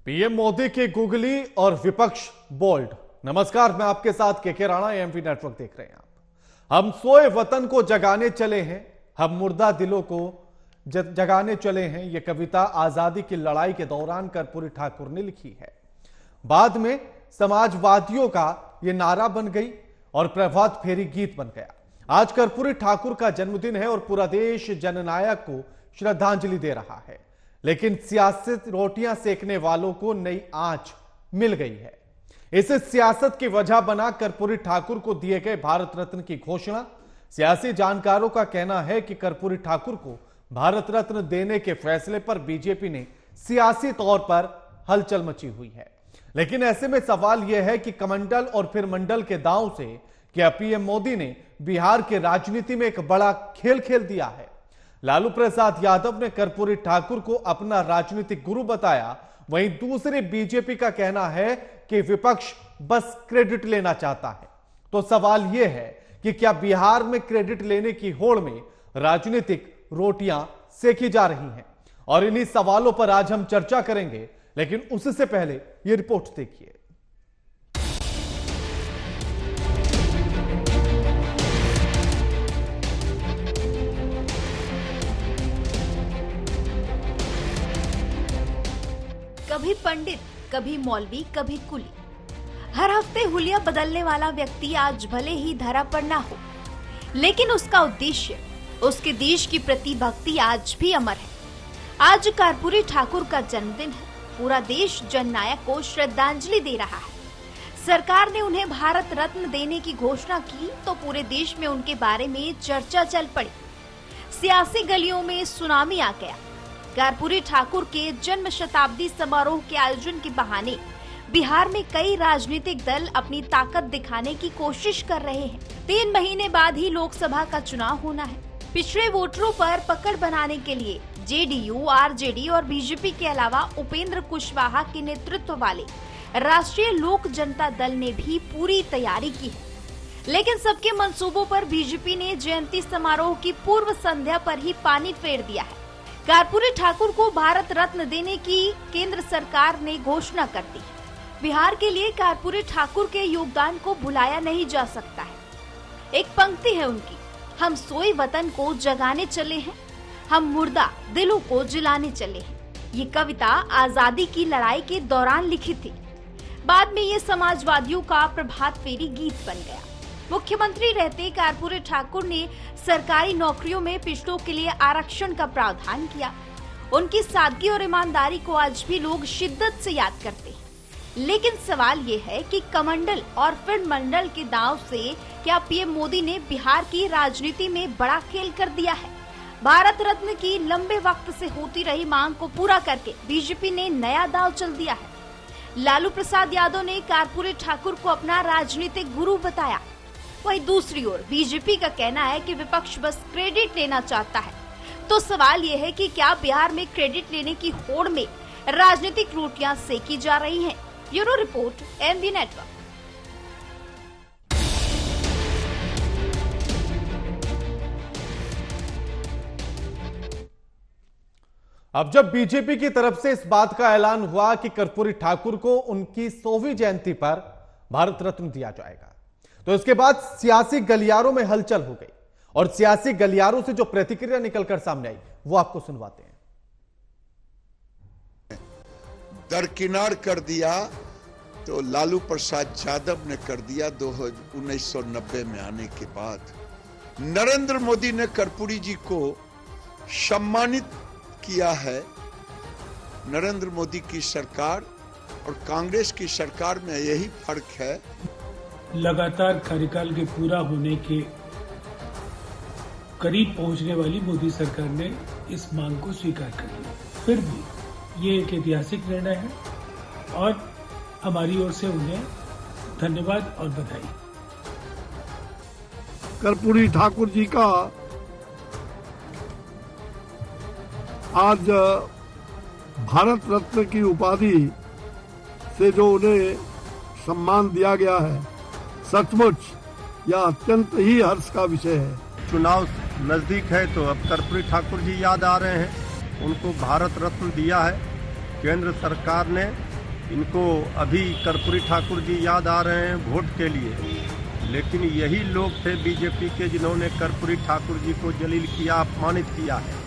PM Modi की googly और विपक्ष बोल्ड। नमस्कार, मैं आपके साथ केके राणा, एएमपी नेटवर्क देख रहे हैं आप। हम सोए वतन को जगाने चले हैं, हम मुर्दा दिलों को जगाने चले हैं। यह कविता आजादी की लड़ाई के दौरान कर्पूरी ठाकुर ने लिखी है। बाद में समाजवादियों का यह नारा बन गई और प्रभात फेरी गीत बन गया। आज कर्पूरी ठाकुर का जन्मदिन है और पूरा देश जननायक को श्रद्धांजलि दे रहा है, लेकिन सियासत रोटियां सेकने वालों को नई आंच मिल गई है। इसे सियासत की वजह बना कर्पूरी ठाकुर को दिए गए भारत रत्न की घोषणा। सियासी जानकारों का कहना है कि कर्पूरी ठाकुर को भारत रत्न देने के फैसले पर बीजेपी ने सियासी तौर पर हलचल मची हुई है। लेकिन ऐसे में सवाल यह है कि कमंडल और फिर मंडल के दांव से क्या पीएम मोदी ने बिहार के राजनीति में एक बड़ा खेल खेल दिया है। लालू प्रसाद यादव ने कर्पूरी ठाकुर को अपना राजनीतिक गुरु बताया, वहीं दूसरे बीजेपी का कहना है कि विपक्ष बस क्रेडिट लेना चाहता है। तो सवाल यह है कि क्या बिहार में क्रेडिट लेने की होड़ में राजनीतिक रोटियां सेकी जा रही हैं, और इन्हीं सवालों पर आज हम चर्चा करेंगे। लेकिन उससे पहले यह रिपोर्ट देखिए। कभी पंडित, कभी मौलवी, कभी कुली। हर हफ्ते हुलिया बदलने वाला व्यक्ति आज भले ही धरा पर ना हो, लेकिन उसका उद्देश्य, उसके देश की प्रति भक्ति आज भी अमर है। आज कर्पूरी ठाकुर का जन्मदिन है। पूरा देश जननायक को श्रद्धांजलि दे रहा है। सरकार ने उन्हें भारत रत्न देने की घोषणा की तो पूरे देश में उनके बारे में चर्चा चल पड़ी। सियासी गलियों में सुनामी आ गया। कर्पूरी ठाकुर के जन्म शताब्दी समारोह के आयोजन के बहाने बिहार में कई राजनीतिक दल अपनी ताकत दिखाने की कोशिश कर रहे हैं। 3 महीने बाद ही लोकसभा का चुनाव होना है। पिछड़े वोटरों पर पकड़ बनाने के लिए जेडीयू, आरजेडी और बीजेपी के अलावा उपेंद्र कुशवाहा के नेतृत्व वाले राष्ट्रीय लोक जनता दल ने भी पूरी तैयारी की है। लेकिन सबके मंसूबों पर बीजेपी ने जयंती समारोह की पूर्व संध्या पर ही पानी फेर दिया है। कर्पूरी ठाकुर को भारत रत्न देने की केंद्र सरकार ने घोषणा कर दी। बिहार के लिए कर्पूरी ठाकुर के योगदान को भुलाया नहीं जा सकता है। एक पंक्ति है उनकी, हम सोए वतन को जगाने चले हैं, हम मुर्दा दिलों को जिलाने चले हैं। ये कविता आजादी की लड़ाई के दौरान लिखी थी। बाद में ये समाजवादियों का प्रभात फेरी गीत बन गया। मुख्यमंत्री रहते कर्पूरी ठाकुर ने सरकारी नौकरियों में पिछड़ों के लिए आरक्षण का प्रावधान किया। उनकी सादगी और ईमानदारी को आज भी लोग शिद्दत से याद करते हैं। लेकिन सवाल ये है कि कमंडल और फिर मंडल के दांव से क्या पीएम मोदी ने बिहार की राजनीति में बड़ा खेल कर दिया है। भारत रत्न की लंबे वक्त से होती रही मांग को पूरा करके बीजेपी ने नया दांव चल दिया है। लालू प्रसाद यादव ने कर्पूरी ठाकुर को अपना राजनीतिक गुरु बताया। वहीं दूसरी ओर बीजेपी का कहना है कि विपक्ष बस क्रेडिट लेना चाहता है। तो सवाल यह है कि क्या बिहार में क्रेडिट लेने की होड़ में राजनीतिक रोटियां सेकी जा रही हैं? Bureau report, AMP network. अब जब बीजेपी की तरफ से इस बात का ऐलान हुआ कि कर्पूरी ठाकुर को उनकी 100वीं जयंती पर भारत रत्न दिया जाएगा, तो इसके बाद सियासी गलियारों में हलचल हो गई। और सियासी गलियारों से जो प्रतिक्रिया निकलकर सामने आई वो आपको सुनवाते हैं। दरकिनार कर दिया तो लालू प्रसाद यादव ने कर दिया 1990 में आने के बाद। नरेंद्र मोदी ने कर्पूरी जी को सम्मानित किया है। नरेंद्र मोदी की सरकार और कांग्रेस की सरकार में यही फर्क है। लगातार कार्यकाल के पूरा होने के करीब पहुंचने वाली मोदी सरकार ने इस मांग को स्वीकार कर लिया। फिर भी ये एक ऐतिहासिक निर्णय है और हमारी ओर से उन्हें धन्यवाद और बधाई। कर्पूरी ठाकुर जी का आज भारत रत्न की उपाधि से जो उन्हें सम्मान दिया गया है, सचमुच यह अत्यंत ही हर्ष का विषय है। चुनाव नजदीक है तो अब कर्पूरी ठाकुर जी याद आ रहे हैं। उनको भारत रत्न दिया है। केंद्र सरकार ने इनको अभी कर्पूरी ठाकुर जी याद आ रहे हैं वोट के लिए, लेकिन यही लोग थे बीजेपी के जिन्होंने कर्पूरी ठाकुर जी को जलील किया, अपमानित किया है।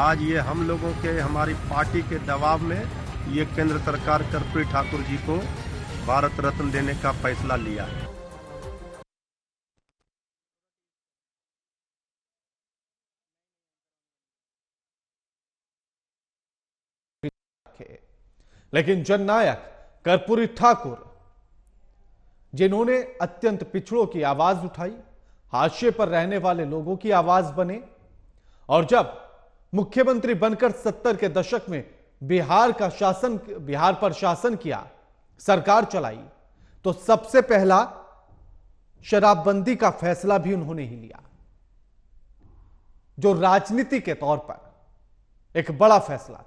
आज ये हम लोगों के, हमारी पार्टी के दबाव में ये केंद्र सरकार कर्पूरी ठाकुर जी को भारत रत्न देने का फैसला लिया है। लेकिन जननायक कर्पूरी ठाकुर, जिन्होंने अत्यंत पिछड़ों की आवाज उठाई, हाशिए पर रहने वाले लोगों की आवाज बने, और जब मुख्यमंत्री बनकर 70 के दशक में बिहार पर शासन किया, सरकार चलाई, तो सबसे पहला शराबबंदी का फैसला भी उन्होंने ही लिया, जो राजनीति के तौर पर एक बड़ा फैसला था।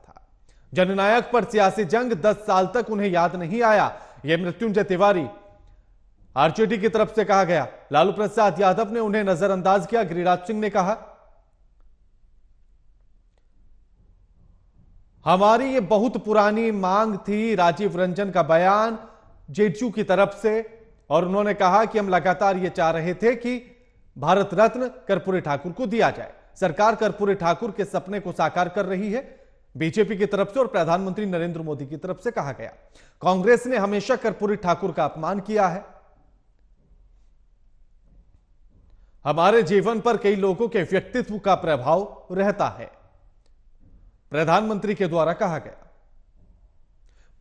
जननायक पर सियासी जंग 10 साल तक उन्हें याद नहीं आया, यह मृत्युंजय तिवारी आरजेडी की तरफ से कहा गया। लालू प्रसाद यादव ने उन्हें नजरअंदाज किया। गिरिराज सिंह ने कहा, हमारी ये बहुत पुरानी मांग थी, राजीव रंजन का बयान जेडीयू की तरफ से, और उन्होंने कहा कि हम लगातार ये चाह रहे थे कि भारत रत्न कर्पूरी ठाकुर को दिया जाए। सरकार कर्पूरी ठाकुर के सपने को साकार कर रही है, बीजेपी की तरफ से और प्रधानमंत्री नरेंद्र मोदी की तरफ से कहा गया। कांग्रेस ने हमेशा कर्पूरी ठाकुर का अपमान किया है। हमारे जीवन पर कई लोगों के व्यक्तित्व का प्रभाव रहता है, प्रधानमंत्री के द्वारा कहा गया।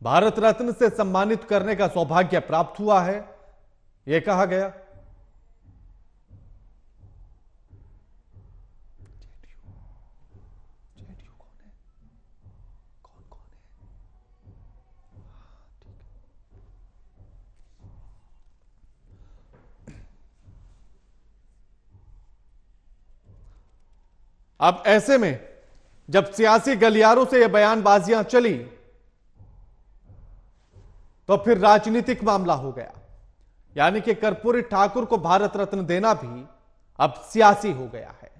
भारत रत्न से सम्मानित करने का सौभाग्य प्राप्त हुआ है, यह कहा गया। अब ऐसे में जब सियासी गलियारों से यह बयानबाजियां चली, तो फिर राजनीतिक मामला हो गया, यानी कि कर्पूरी ठाकुर को भारत रत्न देना भी अब सियासी हो गया है।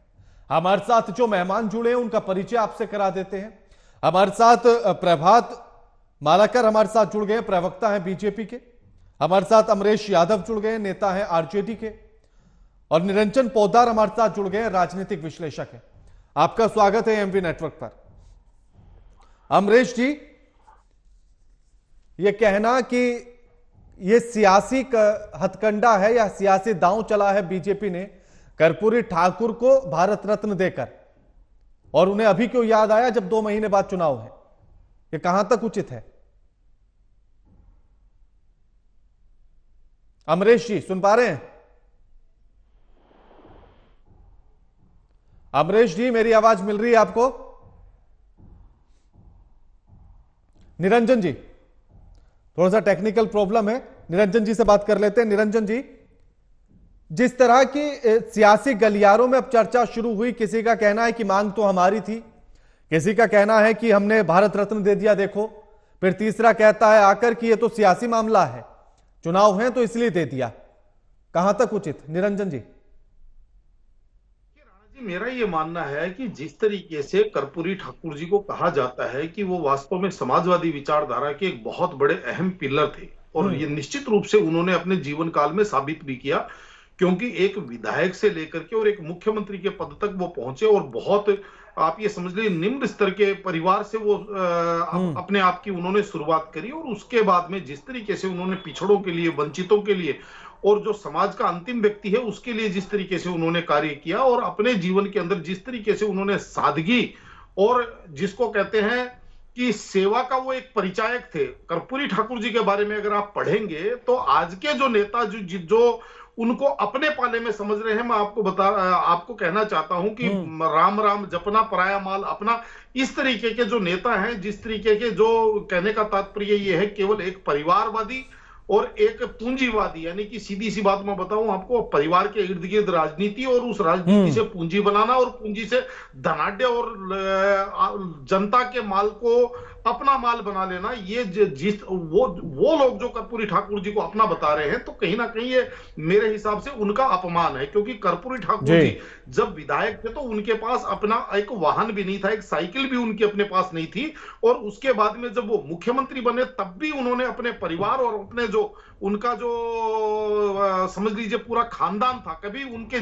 हमारे साथ जो मेहमान जुड़े हैं उनका परिचय आपसे करा देते हैं। हमारे साथ प्रभात मालाकर हमारे साथ जुड़ गए, प्रवक्ता हैं बीजेपी के। हमारे साथ अमरेश यादव जुड़ गए, नेता हैं आरजेडी के। और निरंजन पोद्दार हमारे साथ जुड़ गए, राजनीतिक विश्लेषक हैं। आपका स्वागत है एमवी नेटवर्क पर। अमरेश जी, यह कहना कि यह सियासी हथकंडा है या सियासी दांव चला है बीजेपी ने कर्पूरी ठाकुर को भारत रत्न देकर, और उन्हें अभी क्यों याद आया जब 2 महीने बाद चुनाव है, यह कहां तक उचित है? अमरेश जी सुन पा रहे हैं? अमरेश जी, मेरी आवाज मिल रही है आपको? निरंजन जी, थोड़ा सा टेक्निकल प्रॉब्लम है, निरंजन जी से बात कर लेते हैं। निरंजन जी, जिस तरह की सियासी गलियारों में अब चर्चा शुरू हुई, किसी का कहना है कि मांग तो हमारी थी, किसी का कहना है कि हमने भारत रत्न दे दिया देखो, फिर तीसरा कहता है आकर कि ये तो सियासी मामला है, चुनाव है तो इसलिए दे दिया। कहां तक उचित? निरंजन जी। मेरा ये मानना है कि जिस तरीके से कर्पूरी ठाकुर जी को कहा जाता है कि वो वास्तव में समाजवादी विचारधारा के एक बहुत बड़े अहम पिलर थे, और ये निश्चित रूप से उन्होंने अपने जीवन काल में साबित भी किया, क्योंकि एक विधायक से लेकर के और एक मुख्यमंत्री के पद तक वो पहुंचे, और बहुत आप ये समझ लीजिए निम्न स्तर के परिवार से वो अपने आप की उन्होंने शुरुआत करी, और उसके बाद में जिस तरीके से उन्होंने पिछड़ों के लिए, वंचितों के लिए और जो समाज का अंतिम व्यक्ति है उसके लिए जिस तरीके से उन्होंने कार्य किया, और अपने जीवन के अंदर जिस तरीके से उन्होंने सादगी और जिसको कहते हैं कि सेवा का वो एक परिचायक थे। कर्पूरी ठाकुर जी के बारे में अगर आप पढ़ेंगे तो आज के जो नेता जो उनको अपने पाले में समझ रहे हैं, मैं आपको कहना चाहता हूं कि राम राम जपना पराया माल अपना, इस तरीके के जो नेता हैं, जिस तरीके के, जो कहने का तात्पर्य ये है केवल एक परिवारवादी और एक पूंजीवादी, यानी कि सीधी सी बात मैं बताऊं आपको, परिवार के इर्द गिर्द राजनीति और उस राजनीति से पूंजी बनाना और पूंजी से धनाढ्य और जनता के माल को अपना माल बना लेना, ये जिस वो लोग जो कर्पूरी ठाकुर जी को अपना बता रहे हैं, तो कहीं ना कहीं ये मेरे हिसाब से उनका अपमान है। क्योंकि कर्पूरी ठाकुर जी जब विधायक थे तो उनके पास अपना एक वाहन भी नहीं था, एक साइकिल भी उनके अपने पास नहीं थी। और उसके बाद में जब वो मुख्यमंत्री बने तब भी उन्होंने अपने परिवार और अपने जो उनका जो समझ लीजिए पूरा खानदान था, कभी उनके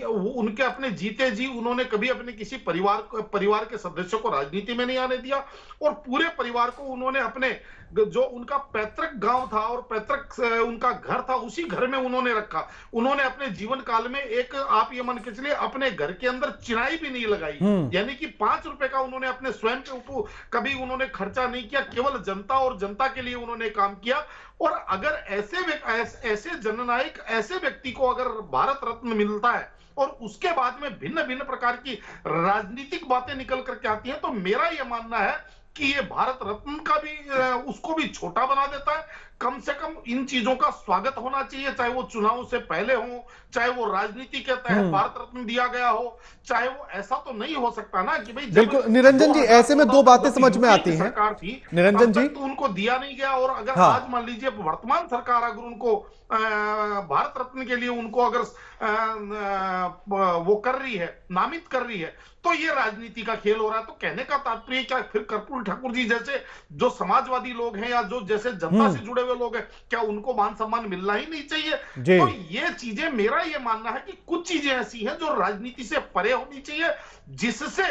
उनके अपने जीते जी उन्होंने कभी अपने किसी परिवार के सदस्यों को राजनीति में नहीं आने दिया। और पूरे परिवार को उन्होंने अपने जो उनका पैतृक गांव था और पैतृक उनका घर था, उसी घर में उन्होंने रखा। उन्होंने अपने जीवन काल में एक, आप ये मान के चलिए, अपने घर के अंदर चिनाई भी नहीं लगाई, यानी कि 5 रुपए का उन्होंने अपने स्वयं के ऊपर कभी उन्होंने खर्चा नहीं किया, केवल जनता और जनता के लिए उन्होंने काम किया। और अगर ऐसे जननायक, ऐसे व्यक्ति को अगर भारत रत्न मिलता है और उसके बाद में भिन्न भिन्न प्रकार की राजनीतिक बातें निकल करके आती हैं, तो मेरा यह मानना है कि ये भारत रत्न का भी उसको भी छोटा बना देता है। कम से कम इन चीजों का स्वागत होना चाहिए, चाहे वो चुनाव से पहले हो, चाहे वो राजनीति के तहत भारत रत्न दिया गया हो, चाहे वो ऐसा तो नहीं हो सकता ना कि भाई बिल्कुल निरंजन जी, ऐसे में दो बातें समझ में आती हैं सरकार थी निरंजन जी, तो उनको दिया नहीं गया। और अगर आज मान लीजिए वर्तमान सरकार अगर उनको भारत रत्न के लिए उनको अगर वो कर रही है, नामित कर रही है, तो ये राजनीति का खेल हो रहा है। तो कहने का तात्पर्य क्या, फिर कर्पूरी ठाकुर जी जैसे जो समाजवादी लोग हैं या जो जैसे जनता से जुड़े हुए लोग हैं, क्या उनको मान सम्मान मिलना ही नहीं चाहिए? तो ये चीजें, मेरा ये मानना है कि कुछ चीजें ऐसी हैं जो राजनीति से परे होनी चाहिए, जिससे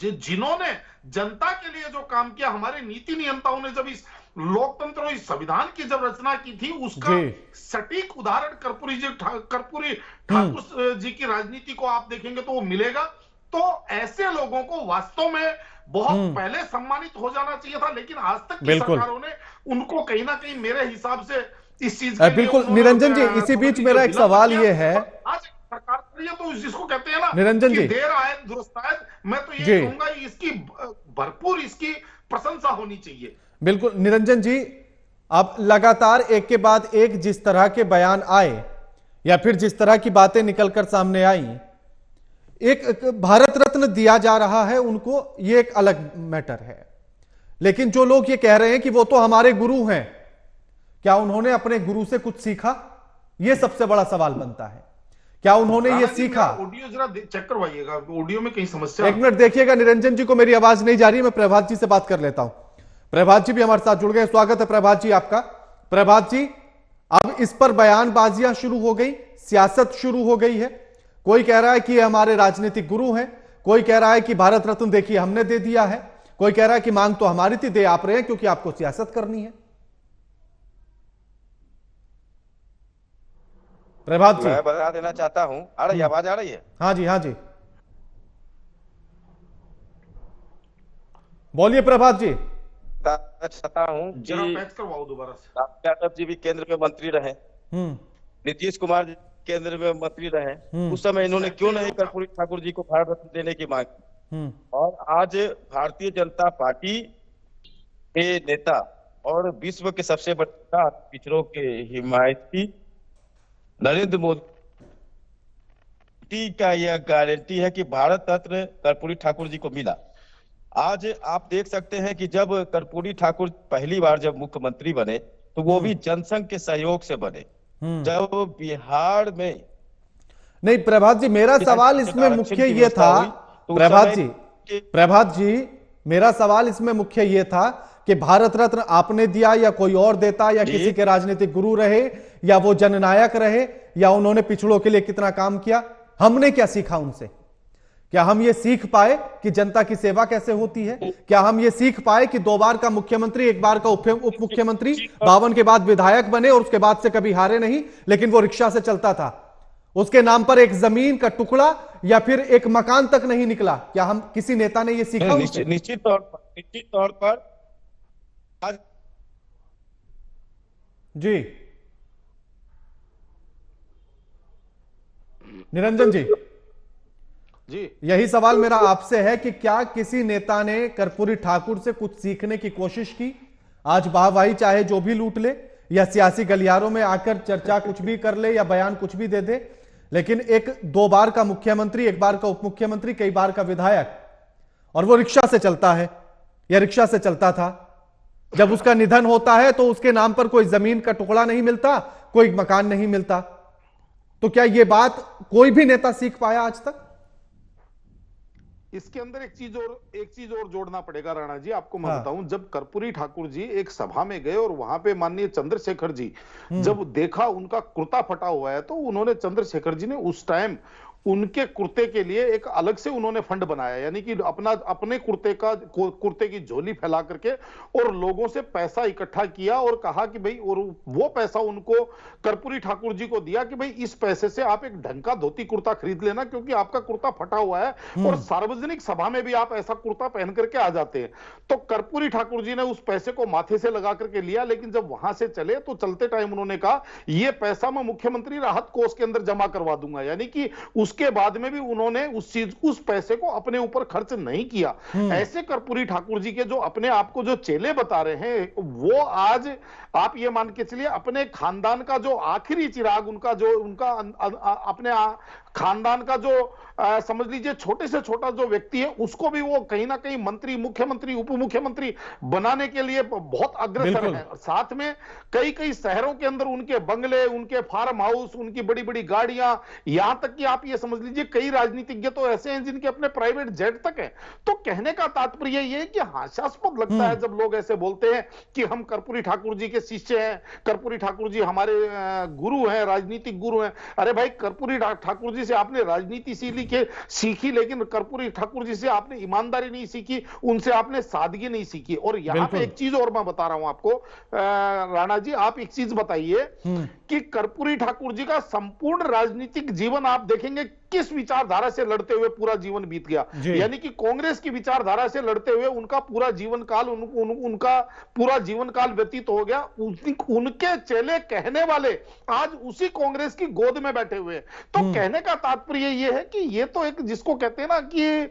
जिन्होंने जनता के लिए जो काम किया, हमारे नीति नियंताओं ने जब इस लोकतंत्र और इस संविधान की जब रचना की थी, उसका सटीक उदाहरण कर्पूरी ठाकुर जी की राजनीति को आप देखेंगे तो वो मिलेगा। तो ऐसे लोगों को वास्तव में बहुत पहले सम्मानित हो जाना चाहिए था, लेकिन आज तक की सरकारों ने उनको कहीं ना कहीं मेरे हिसाब से इस चीज के बिल्कुल निरंजन जी, इसी बीच मेरा एक सवाल ये है, आज सरकार तो जिसको कहते हैं ना निरंजन जी, देर आए दुरुस्त आए, मैं तो ये कहूंगा इसकी भरपूर इसकी प्रशंसा होनी चाहिए। बिल्कुल निरंजन जी, अब लगातार एक के बाद एक जिस तरह के बयान आए या फिर जिस तरह की बातें निकलकर सामने आई, एक भारत रत्न दिया जा रहा है उनको, ये एक अलग मैटर है, लेकिन जो लोग ये कह रहे हैं कि वो तो हमारे गुरु हैं, क्या उन्होंने अपने गुरु से कुछ सीखा? ये सबसे बड़ा सवाल बनता है, क्या उन्होंने ये सीखा? ऑडियो जरा चेक करवाइएगा, ऑडियो में कहीं समस्या। एक मिनट देखिएगा, निरंजन जी को मेरी आवाज नहीं जा रही, मैं प्रभात जी से बात कर लेता हूं। प्रभात जी भी हमारे साथ जुड़ गए, स्वागत है प्रभात जी आपका। प्रभात जी, अब इस पर बयानबाजियां शुरू हो गई, सियासत शुरू हो गई है, कोई कह रहा है कि ये हमारे राजनीतिक गुरु हैं, कोई कह रहा है कि भारत रत्न देखिए हमने दे दिया है, कोई कह रहा है कि मांग तो हमारी थी, दे आप रहे हैं क्योंकि आपको सियासत करनी है। प्रभात जी, मैं बता देना चाहता हूं, आ रही आवाज आ रही है? हाँ जी, हाँ जी, बोलिए प्रभात जी। चाहता हूं जी, करवाओ दोबारा से। राम यादव जी भी केंद्र में मंत्री रहे, नीतीश कुमार जी केंद्र में मंत्री रहे, उस समय इन्होंने क्यों नहीं कर्पूरी ठाकुर जी को भारत रत्न देने की मांग की? और आज भारतीय जनता पार्टी के नेता और विश्व के सबसे बड़े नेता, पिछड़ों के हिमायती नरेंद्र मोदी का यह गारंटी है कि भारत रत्न कर्पूरी ठाकुर जी को मिला। आज आप देख सकते हैं कि जब कर्पूरी ठाकुर पहली बार जब मुख्यमंत्री बने तो वो भी जनसंघ के सहयोग से बने। जब बिहार में नहीं, प्रभात जी मेरा सवाल इसमें मुख्य ये था, प्रभात जी मेरा सवाल इसमें मुख्य ये था कि भारत रत्न आपने दिया या कोई और देता, या किसी के राजनीतिक गुरु रहे, या वो जननायक रहे, या उन्होंने पिछड़ों के लिए कितना काम किया, हमने क्या सीखा उनसे? क्या हम ये सीख पाए कि जनता की सेवा कैसे होती है? क्या हम ये सीख पाए कि 2 बार का मुख्यमंत्री, 1 बार का उप मुख्यमंत्री, 52 के बाद विधायक बने और उसके बाद से कभी हारे नहीं, लेकिन वो रिक्शा से चलता था, उसके नाम पर एक जमीन का टुकड़ा या फिर एक मकान तक नहीं निकला? क्या हम किसी नेता ने ये सीखा? निश्चित तौर पर आज जी निरंजन जी, यही सवाल मेरा आपसे है कि क्या किसी नेता ने कर्पूरी ठाकुर से कुछ सीखने की कोशिश की? आज वाहवाही चाहे जो भी लूट ले या सियासी गलियारों में आकर चर्चा कुछ भी कर ले या बयान कुछ भी दे दे, लेकिन एक 2 बार का मुख्यमंत्री, 1 बार का उप मुख्यमंत्री, कई बार का विधायक, और वो रिक्शा से चलता है, या रिक्शा से चलता था। जब उसका निधन होता है तो उसके नाम पर कोई जमीन का टुकड़ा नहीं मिलता, कोई मकान नहीं मिलता। तो क्या यह बात कोई भी नेता सीख पाया आज तक? इसके अंदर एक चीज और जोड़ना पड़ेगा राणा जी, आपको मैं बताऊं, जब कर्पूरी ठाकुर जी एक सभा में गए और वहां पे माननीय चंद्रशेखर जी जब देखा उनका कुर्ता फटा हुआ है, तो उन्होंने चंद्रशेखर जी ने उस टाइम उनके कुर्ते के लिए एक अलग से उन्होंने फंड बनाया, यानी कि अपने कुर्ते की झोली फैला करके और लोगों से पैसा इकट्ठा किया और कहा कि भाई, और वो पैसा उनको कर्पूरी ठाकुर जी को दिया कि भाई इस पैसे से आप एक ढंग का धोती कुर्ता खरीद लेना, क्योंकि आपका कुर्ता फटा हुआ है और सार्वजनिक सभा में भी आप ऐसा कुर्ता पहन करके आ जाते हैं। तो कर्पूरी ठाकुर जी ने उस पैसे को माथे से लगा करके लिया, लेकिन जब वहां से चले तो चलते टाइम उन्होंने कहा यह पैसा मैं मुख्यमंत्री राहत कोष के अंदर जमा करवा दूंगा, यानी कि उसके बाद में भी उन्होंने उस पैसे को अपने ऊपर खर्च नहीं किया। ऐसे कर्पूरी ठाकुर जी के जो अपने आप को जो चेले बता रहे हैं, वो आज आप ये मान के चलिए अपने खानदान का जो आखिरी चिराग उनका अपने खानदान का जो समझ लीजिए छोटे से छोटा जो व्यक्ति है, उसको भी वो कहीं ना कहीं मंत्री, मुख्यमंत्री, उप मुख्यमंत्री बनाने के लिए बहुत अग्रसर है। साथ में कई कई शहरों के अंदर उनके बंगले, उनके फार्म हाउस, उनकी बड़ी बड़ी गाड़ियां, यहां तक कि आप ये समझ लीजिए कई राजनीतिज्ञ तो ऐसे हैं जिनके अपने प्राइवेट जेट तक है। तो कहने का तात्पर्य ये है कि हास्यास्पद लगता है जब लोग ऐसे बोलते हैं कि हम कर्पूरी ठाकुर जी के शिष्य हैं, कर्पूरी ठाकुर जी हमारे गुरु हैं, राजनीतिक गुरु हैं। अरे भाई, कर्पूरी ठाकुर जी से आपने राजनीति सीखी, लेकिन कर्पूरी ठाकुर जी से आपने ईमानदारी नहीं सीखी, उनसे आपने सादगी नहीं सीखी। और यहां पे एक चीज और मैं बता रहा हूं आपको राणा जी, आप एक चीज बताइए कि कर्पूरी ठाकुर जी का संपूर्ण राजनीतिक जीवन आप देखेंगे किस विचारधारा से लड़ते हुए पूरा जीवन बीत गया, यानी कि कांग्रेस की विचारधारा से लड़ते हुए उनका पूरा जीवन काल उनका पूरा जीवन काल व्यतीत हो गया। उनके चेले कहने वाले आज उसी कांग्रेस की गोद में बैठे हुए हैं। तो कहने का तात्पर्य यह है कि ये तो एक जिसको कहते हैं ना कि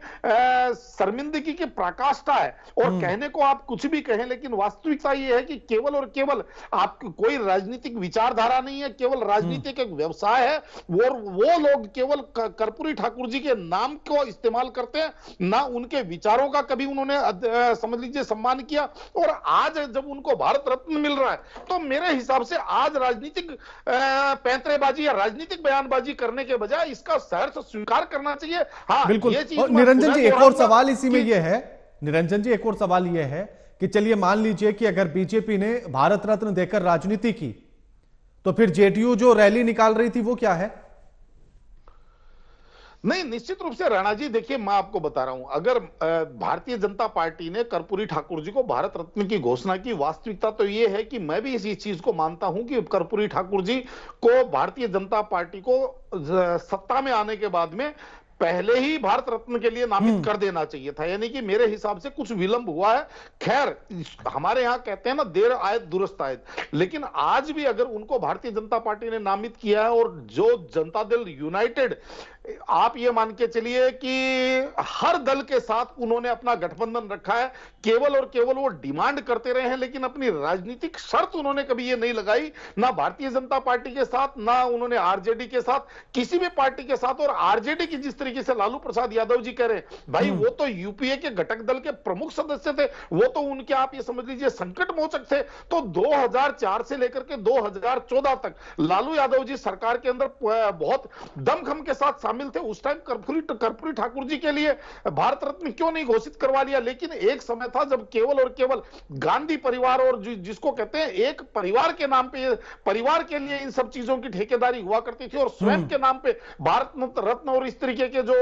शर्मिंदगी की पराकाष्ठा है। और कहने को आप कुछ भी कहें, लेकिन वास्तविकता यह है कि केवल और केवल आप कोई राजनीतिक विचारधारा नहीं है, केवल राजनीतिक एक व्यवसाय है। वो लोग केवल कर्पूरी ठाकुर जी के नाम को इस्तेमाल करते हैं, ना उनके विचारों का कभी उन्होंने समझ लीजिए सम्मान किया। और आज जब उनको भारत रत्न मिल रहा है, तो मेरे हिसाब से आज राजनीतिक पैंतरेबाजी या राजनीतिक बयानबाजी करने के बजाय इसका सहर्ष स्वीकार करना चाहिए। हाँ, बिल्कुल। ये चीज निरंजन जी, एक और सवाल इसी में यह है, निरंजन जी एक और सवाल यह है कि चलिए मान लीजिए कि अगर बीजेपी ने भारत रत्न देकर राजनीति की, तो फिर जेडीयू जो रैली निकाल रही थी वो क्या है? नहीं, निश्चित रूप से राणा जी, देखिए मैं आपको बता रहा हूं, अगर भारतीय जनता पार्टी ने कर्पूरी ठाकुर जी को भारत रत्न की घोषणा की, वास्तविकता तो यह है कि मैं भी इस चीज को मानता हूं कि कर्पूरी ठाकुर जी को भारतीय जनता पार्टी को सत्ता में आने के बाद में पहले ही भारत रत्न के लिए नामित कर देना चाहिए था, यानी कि मेरे हिसाब से कुछ विलंब हुआ है। खैर, हमारे यहां कहते हैं ना, देर आयत दुरुस्त आयत, लेकिन आज भी अगर उनको भारतीय जनता पार्टी ने नामित किया है और जो जनता दल यूनाइटेड, आप ये मान के चलिए कि हर दल के साथ उन्होंने अपना गठबंधन रखा है, केवल और केवल वो डिमांड करते रहे हैं, लेकिन अपनी राजनीतिक शर्त उन्होंने कभी ये नहीं लगाई, ना भारतीय जनता पार्टी के साथ, ना उन्होंने आरजेडी के साथ, किसी भी पार्टी के साथ। और आरजेडी की जिस तरीके से लालू प्रसाद यादव जी कह रहे हैं, भाई वो तो यूपीए के घटक दल के प्रमुख सदस्य थे, वो तो उनके आप ये समझ लीजिए संकट मोचक थे। तो 2004 से लेकर के 2014 तक लालू यादव जी सरकार के अंदर बहुत दमखम के साथ शामिल थे। उस टाइम कर्पूरी ठाकुर जी के लिए भारत रत्न क्यों नहीं घोषित करवा लिया? लेकिन एक समय था जब केवल और केवल गांधी परिवार और जिसको कहते हैं एक परिवार के नाम पे, परिवार के लिए इन सब चीजों की ठेकेदारी हुआ करती थी, और स्वयं के नाम पे भारत रत्न और इस तरीके के जो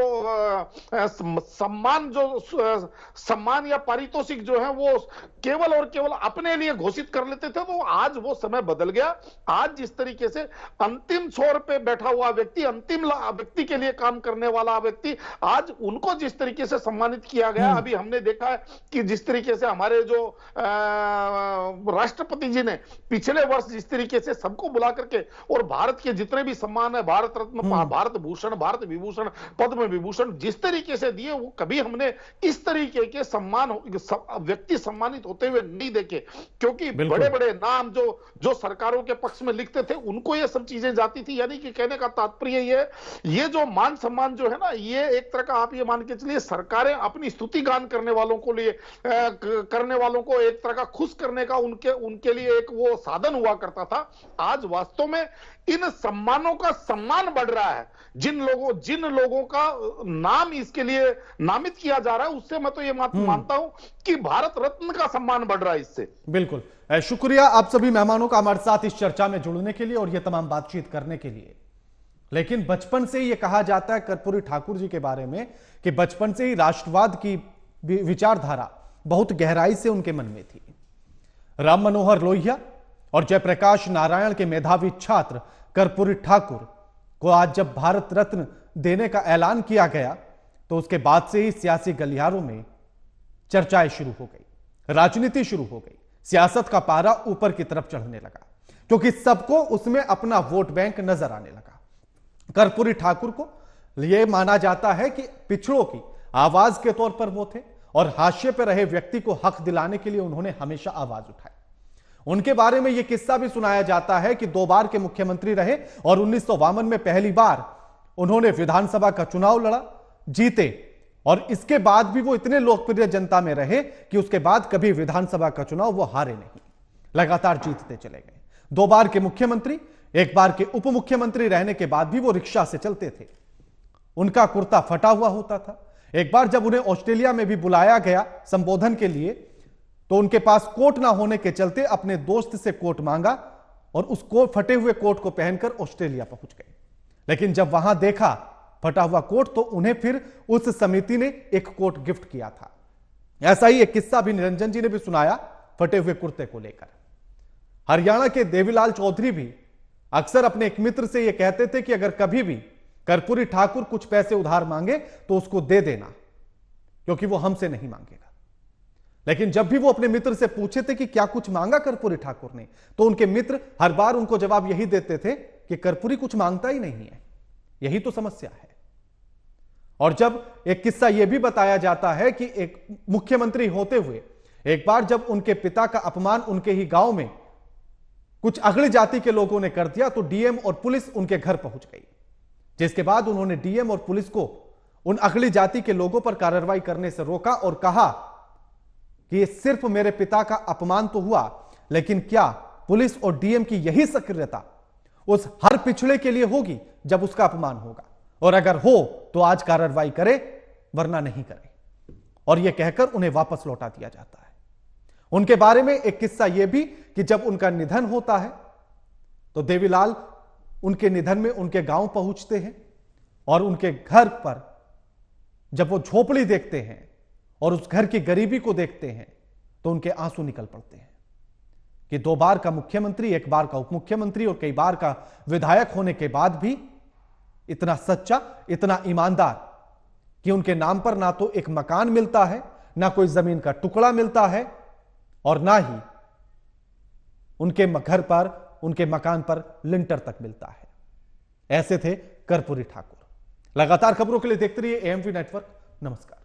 सम्मान या पारितोषिक जो है वो केवल और केवल अपने लिए घोषित कर लेते थे। तो आज वो समय बदल गया। आज जिस तरीके से अंतिम छोर पे बैठा हुआ व्यक्ति, अंतिम व्यक्ति के लिए काम करने वाला व्यक्ति, आज उनको जिस तरीके से सम्मानित किया गया, अभी हमने देखा है कि जिस तरीके से हमारे जो राष्ट्रपति जी ने पिछले वर्ष जिस तरीके से सबको बुला करके और भारत के जितने भी सम्मान है, भारत रत्न, भारत भूषण, भारत विभूषण, पद्म विभूषण जिस तरीके से दिए, वो कभी हमने इस तरीके के सम्मान व्यक्ति सम्मानित होते हुए नहीं देखे। क्योंकि बड़े बड़े नाम जो सरकारों के पक्ष में लिखते थे, उनको ये सब चीजें जाती थी। यानी कि कहने का तात्पर्य ये जो मान सम्मान जो है ना, ये एक तरह का आप ये मान के चलिए सरकारें अपनी स्तुति गान करने वालों को एक तरह का खुश करने का उनके लिए एक वो साधन हुआ करता था। आज वास्तव में इन सम्मानों का सम्मान बढ़ रहा है। जिन लोगों का नाम इसके लिए नामित किया जा रहा है, उससे मैं तो ये मानता हूं कि भारत रत्न का सम्मान बढ़ रहा है इससे। बिल्कुल, शुक्रिया आप सभी मेहमानों का हमारे साथ इस चर्चा में जुड़ने के लिए और ये तमाम बातचीत करने के लिए। लेकिन बचपन से ही ये कहा जाता है कर्पूरी ठाकुर जी के बारे में कि बचपन से ही राष्ट्रवाद की विचारधारा बहुत गहराई से उनके मन में थी। राम मनोहर लोहिया और जयप्रकाश नारायण के मेधावी छात्र कर्पूरी ठाकुर को आज जब भारत रत्न देने का ऐलान किया गया तो उसके बाद से ही सियासी गलियारों में चर्चाएं शुरू हो गई, राजनीति शुरू हो गई, सियासत का पारा ऊपर की तरफ चढ़ने लगा, क्योंकि सबको उसमें अपना वोट बैंक नजर आने लगा। कर्पूरी ठाकुर को यह माना जाता है कि पिछड़ों की आवाज के तौर पर वो थे और हाशिए पर रहे व्यक्ति को हक दिलाने के लिए उन्होंने हमेशा आवाज उठाई। उनके बारे में यह किस्सा भी सुनाया जाता है कि 2 बार के मुख्यमंत्री रहे और 1952 में पहली बार उन्होंने विधानसभा का चुनाव लड़ा, जीते और इसके बाद भी वो इतने लोकप्रिय जनता में रहे कि उसके बाद कभी विधानसभा का चुनाव वो हारे नहीं, लगातार जीतते चले गए। 2 बार के मुख्यमंत्री, 1 बार के उप मुख्यमंत्री रहने के बाद भी वो रिक्शा से चलते थे। उनका कुर्ता फटा हुआ होता था। एक बार जब उन्हें ऑस्ट्रेलिया में भी बुलाया गया संबोधन के लिए तो उनके पास कोट ना होने के चलते अपने दोस्त से कोट मांगा और उस फटे हुए कोट को पहनकर ऑस्ट्रेलिया पहुंच गए। लेकिन जब वहां देखा फटा हुआ कोट तो उन्हें फिर उस समिति ने एक कोट गिफ्ट किया था। ऐसा ही एक किस्सा भी निरंजन जी ने भी सुनाया फटे हुए कुर्ते को लेकर। हरियाणा के देवीलाल चौधरी भी अक्सर अपने एक मित्र से यह कहते थे कि अगर कभी भी कर्पूरी ठाकुर कुछ पैसे उधार मांगे तो उसको दे देना, क्योंकि वो हमसे नहीं मांगेगा। लेकिन जब भी वो अपने मित्र से पूछे थे कि क्या कुछ मांगा कर्पूरी ठाकुर ने, तो उनके मित्र हर बार उनको जवाब यही देते थे कि कर्पूरी कुछ मांगता ही नहीं है, यही तो समस्या है। और जब एक किस्सा यह भी बताया जाता है कि एक मुख्यमंत्री होते हुए एक बार जब उनके पिता का अपमान उनके ही गांव में कुछ अगली जाति के लोगों ने कर दिया तो डीएम और पुलिस उनके घर पहुंच गई, जिसके बाद उन्होंने डीएम और पुलिस को उन अगली जाति के लोगों पर कार्रवाई करने से रोका और कहा कि ये सिर्फ मेरे पिता का अपमान तो हुआ, लेकिन क्या पुलिस और डीएम की यही सक्रियता उस हर पिछड़े के लिए होगी जब उसका अपमान होगा, और अगर हो तो आज कार्रवाई करे वरना नहीं करे। और यह कहकर उन्हें वापस लौटा दिया जाता है। उनके बारे में एक किस्सा यह भी कि जब उनका निधन होता है तो देवीलाल उनके निधन में उनके गांव पहुंचते हैं और उनके घर पर जब वो झोपड़ी देखते हैं और उस घर की गरीबी को देखते हैं तो उनके आंसू निकल पड़ते हैं कि 2 बार का मुख्यमंत्री, 1 बार का उप मुख्यमंत्री और कई बार का विधायक होने के बाद भी इतना सच्चा, इतना ईमानदार कि उनके नाम पर ना तो एक मकान मिलता है, ना कोई जमीन का टुकड़ा मिलता है और ना ही उनके घर पर, उनके मकान पर लिंटर तक मिलता है। ऐसे थे कर्पूरी ठाकुर। लगातार खबरों के लिए देखते रहिए एएमपी नेटवर्क। नमस्कार।